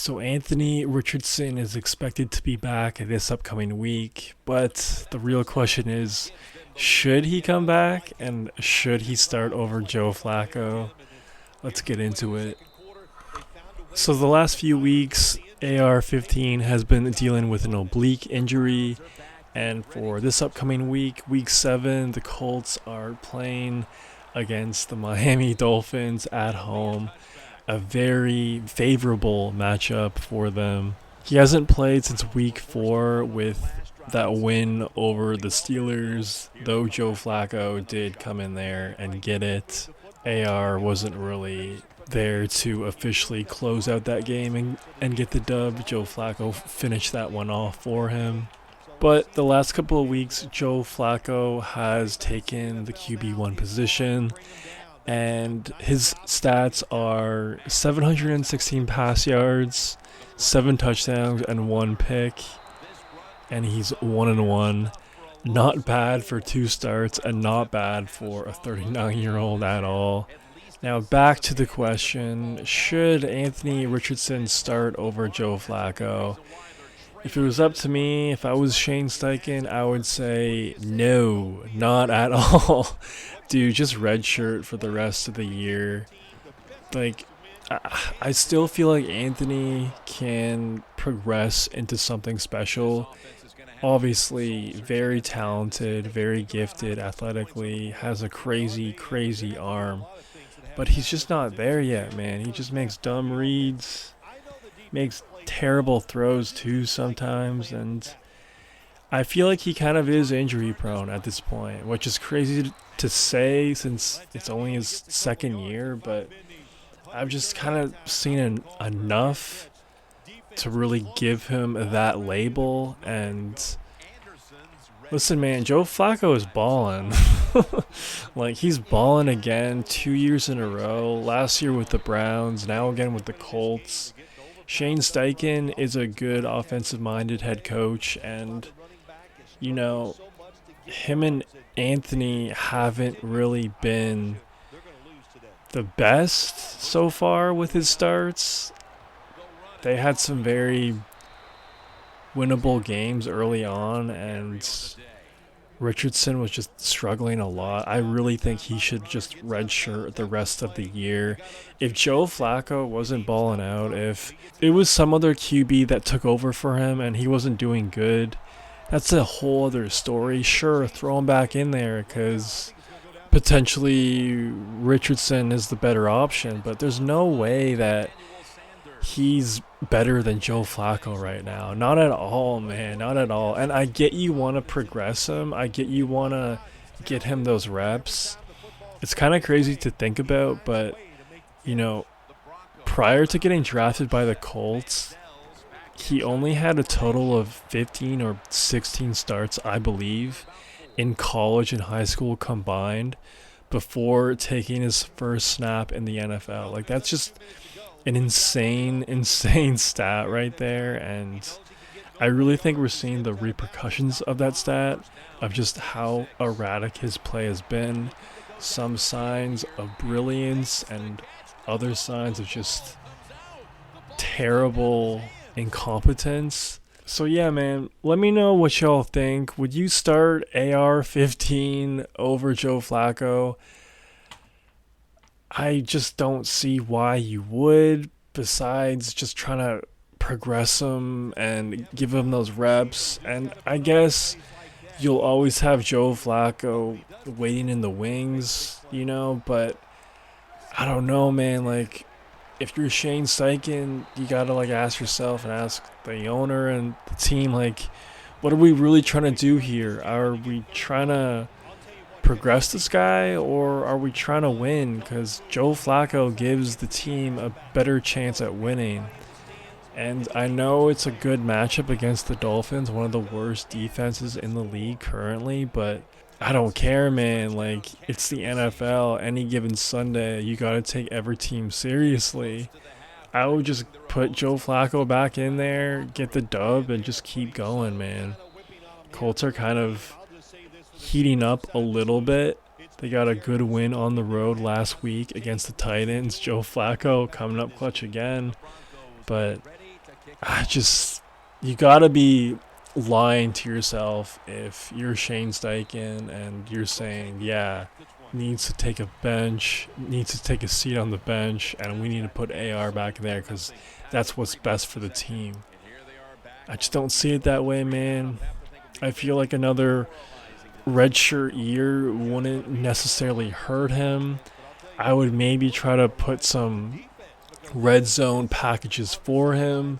So Anthony Richardson is expected to be back this upcoming week, but the real question is, should he come back and should he start over Joe Flacco? Let's get into it. So the last few weeks, AR-15 has been dealing with an oblique injury, and for this upcoming week, week 7, the Colts are playing against the Miami Dolphins at home. A very favorable matchup for them. He hasn't played since week 4 with that win over the Steelers, though Joe Flacco did come in there and get it. AR wasn't really there to officially close out that game and get the dub. Joe Flacco finished that one off for him. But the last couple of weeks, Joe Flacco has taken the QB1 position, and his stats are 716 pass yards, 7 touchdowns, and 1 pick, and he's 1-1. Not bad for 2 starts, and not bad for a 39-year-old at all. Now back to the question, should Anthony Richardson start over Joe Flacco? If it was up to me, if I was Shane Steichen, I would say no, not at all. Dude, just redshirt for the rest of the year. Like, I still feel like Anthony can progress into something special. Obviously, very talented, very gifted athletically, has a crazy, crazy arm. But he's just not there yet, man. He just makes dumb reads, makes terrible throws too sometimes, and I feel like he kind of is injury prone at this point, which is crazy to say since it's only his second year, but I've just kind of seen enough to really give him that label. And listen, man, Joe Flacco is balling. Like, he's balling again 2 years in a row, last year with the Browns, now again with the Colts. Shane Steichen is a good offensive-minded head coach, and, you know, him and Anthony haven't really been the best so far with his starts. They had some very winnable games early on, and Richardson was just struggling a lot. I really think he should just redshirt the rest of the year. If Joe Flacco wasn't balling out, if it was some other QB that took over for him and he wasn't doing good, that's a whole other story. Sure, throw him back in there because potentially Richardson is the better option, but there's no way that he's better than Joe Flacco right now. Not at all, man. Not at all. And I get you want to progress him. I get you want to get him those reps. It's kind of crazy to think about, but, you know, prior to getting drafted by the Colts, he only had a total of 15 or 16 starts, I believe, in college and high school combined before taking his first snap in the NFL. Like, that's just an insane stat right there, and I really think we're seeing the repercussions of that stat, of just how erratic his play has been. Some signs of brilliance and other signs of just terrible incompetence. So yeah, man, let me know what y'all think. Would you start AR-15 over Joe Flacco? I just don't see why you would, besides just trying to progress him and give him those reps. And I guess you'll always have Joe Flacco waiting in the wings, you know, but I don't know, man. Like, if you're Shane Steichen, you gotta, like, ask yourself and ask the owner and the team, like, what are we really trying to do here? Are we trying to progress this guy, or are we trying to win? Because Joe Flacco gives the team a better chance at winning. And I know it's a good matchup against the Dolphins, one of the worst defenses in the league currently, but I don't care, man. Like, it's the NFL. Any given Sunday, you got to take every team seriously. I would just put Joe Flacco back in there, get the dub, and just keep going, man. Colts are kind of heating up a little bit. They got a good win on the road last week against the Titans. Joe Flacco coming up clutch again. But You gotta be lying to yourself if you're Shane Steichen and you're saying, yeah, needs to take needs to take a seat on the bench, and we need to put AR back there because that's what's best for the team. I just don't see it that way, man. I feel like another redshirt year wouldn't necessarily hurt him. I would maybe try to put some red zone packages for him.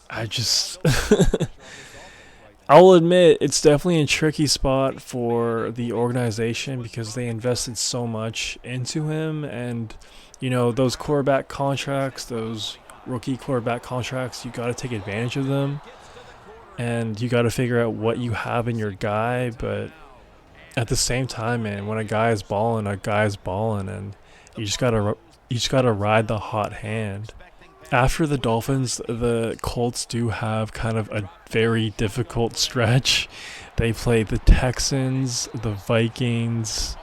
I just I'll admit it's definitely a tricky spot for the organization because they invested so much into him, and those quarterback contracts, those rookie quarterback contracts, you got to take advantage of them, and you got to figure out what you have in your guy. But at the same time, man, when a guy's balling, and you just gotta ride the hot hand. After the Dolphins, the Colts do have kind of a very difficult stretch. They play the Texans, the Vikings,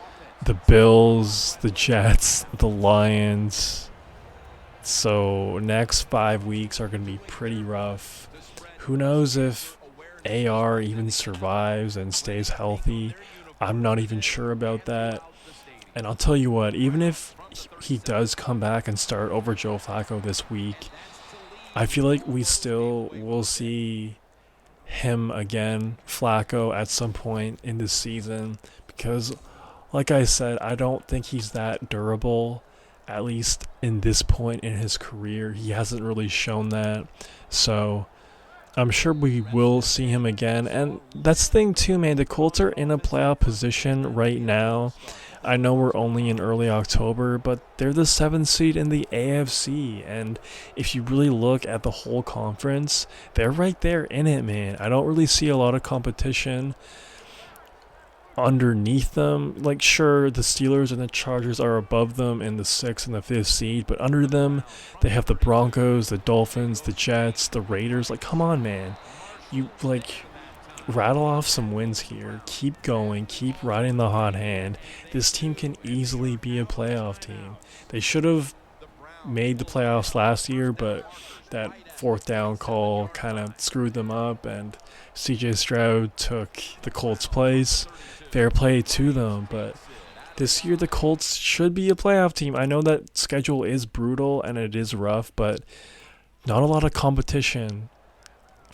the Bills, the Jets, the Lions. So next 5 weeks are going to be pretty rough. Who knows if AR even survives and stays healthy? I'm not even sure about that. And I'll tell you what, even if he does come back and start over Joe Flacco this week, I feel like we still will see him again, Flacco, at some point in this season because, like I said, I don't think he's that durable, at least in this point in his career. He hasn't really shown that. So I'm sure we will see him again. And that's the thing, too, man. The Colts are in a playoff position right now. I know we're only in early October, but they're the 7th seed in the AFC. And if you really look at the whole conference, they're right there in it, man. I don't really see a lot of competition underneath them. Like, sure, the Steelers and the Chargers are above them in the 6th and the 5th seed, but under them, they have the Broncos, the Dolphins, the Jets, the Raiders. Like, come on, man. Rattle off some wins here. Keep going. Keep riding the hot hand. This team can easily be a playoff team. They should have made the playoffs last year, but that 4th down call kind of screwed them up, and CJ Stroud took the Colts' place. Fair play to them, but this year the Colts should be a playoff team. I know that schedule is brutal and it is rough, but not a lot of competition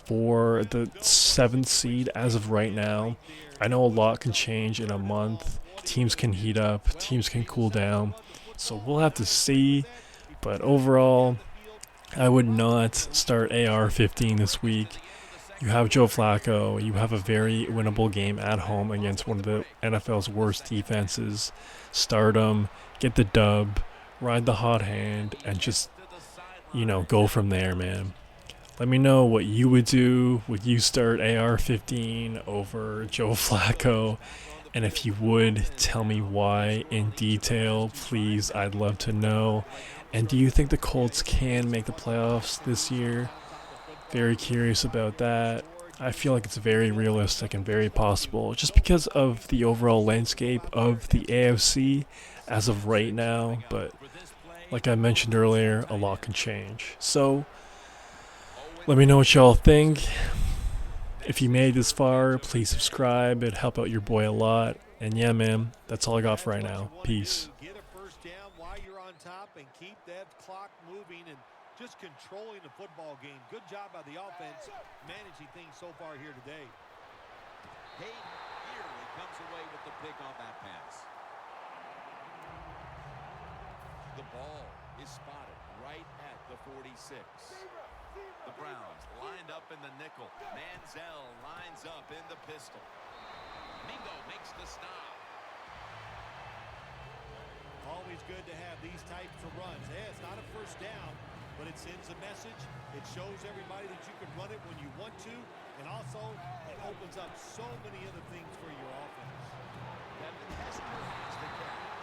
for the 7th seed as of right now. I know a lot can change in a month. Teams can heat up, teams can cool down. So we'll have to see. But overall, I would not start AR-15 this week. You have Joe Flacco. You have a very winnable game at home against one of the NFL's worst defenses. Start him, get the dub, ride the hot hand, and just, go from there, man. Let me know what you would do. Would you start AR-15 over Joe Flacco? And if you would, tell me why in detail, please. I'd love to know. And do you think the Colts can make the playoffs this year? Very curious about that. I feel like it's very realistic and very possible just because of the overall landscape of the AFC as of right now. But like I mentioned earlier, a lot can change. So let me know what y'all think. If you made it this far, please subscribe. It'd help out your boy a lot. And yeah, man, that's all I got for right now. Peace. Get a first down while you're on top and keep that clock moving and just controlling the football game. Good job by the offense managing things so far here today. Hayden nearly comes away with the pick on that pass. The ball is spotted right at the 46. The Browns lined up in the nickel. Manziel lines up in the pistol. Mingo makes the stop. Always good to have these types of runs. Hey, it's not a first down, but it sends a message. It shows everybody that you can run it when you want to, and also it opens up so many other things for your offense. Devin Hester has the catch.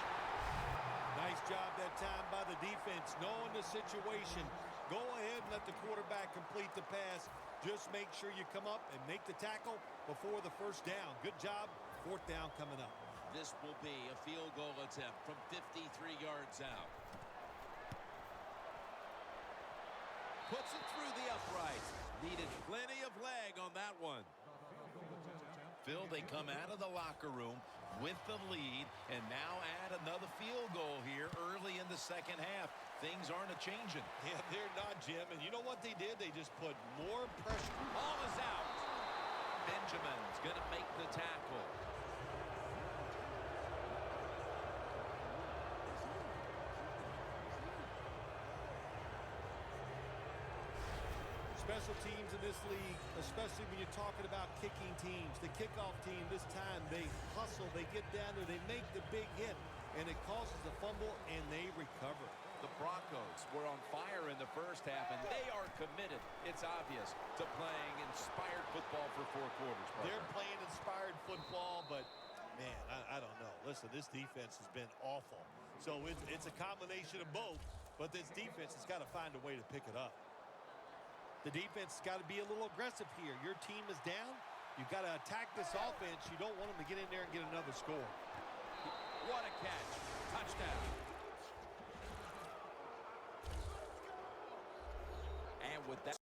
Nice job that time by the defense, knowing the situation. Go ahead and let the quarterback complete the pass. Just make sure you come up and make the tackle before the first down. Good job. 4th down coming up. This will be a field goal attempt from 53 yards out. Puts it through the uprights. Needed plenty of leg on that one. Phil, they come out of the locker room with the lead and now add another field goal here early in the second half. Things aren't a-changing. Yeah, they're not, Jim. And you know what they did? They just put more pressure. Ball is out. Benjamin's going to make the tackle. Special teams in this league, especially when you're talking about kicking teams. The kickoff team this time, they hustle, they get down there, they make the big hit, and it causes a fumble, and they recover. The Broncos were on fire in the first half, and they are committed, it's obvious, to playing inspired football for 4 quarters. They're playing inspired football, but, man, I don't know. Listen, this defense has been awful. So it's a combination of both, but this defense has got to find a way to pick it up. The defense has got to be a little aggressive here. Your team is down. You've got to attack this offense. You don't want them to get in there and get another score. What a catch. Touchdown. And with that...